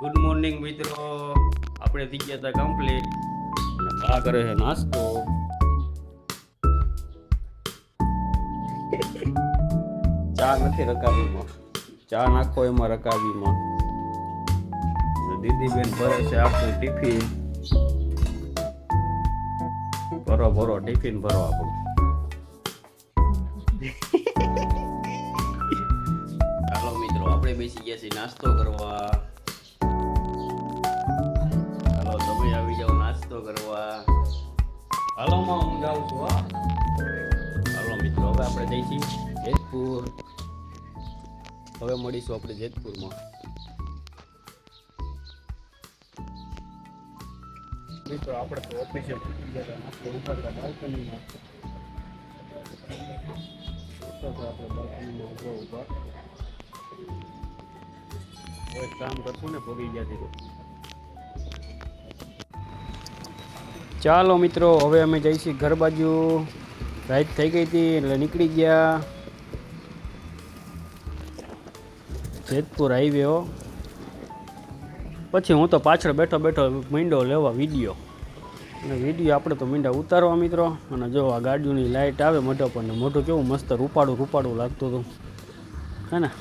Good morning મિત્રો, આપણે થઈ ગયા હતા કમ્પ્લીટ અને બા કરે છે નાસ્તો. ચા નથી રકાબીમાં, ચા નાખો એમાં રકાબીમાં. દીદી બેન ભરે છે આપણું ટિફિન. ભરો ભરો ટિફિન ભરો આપણું. ચાલો મિત્રો, આપણે બેસી ગયા છીએ નાસ્તો કરવા. ચાલો તમે આવી જાઓ નાસ્તો કરવા. હાલો માં હું જાઉં છું. હા હાલો મિત્રો, હવે આપણે જઈશું જેતપુર. હવે મળીશું આપણે જેતપુરમાં. મિત્રો આપણે તો ઓફિસે પૂછી ગયા નાસ્તો ઉતારતા બાલ્કનીમાં. આપણે બાલ્કનીમાં ઉભા હવે કામ કરશું ને ભોગી ગયા. ચાલો મિત્રો, હવે અમે જઈશું ઘર બાજુ. રાત થઈ ગઈ હતી એટલે નીકળી ગયા જેતપુર હાઈવે. પછી હું તો પાછળ બેઠો બેઠો મીંડો લેવા વિડીયો, અને વિડીયો આપણે તો મીંડા ઉતારવા મિત્રો. અને જો આ ગાડીઓની લાઇટ આવે મોઢા પર ને મોઢું કેવું મસ્ત રૂપાળું રૂપાળું લાગતું હતું હે ને.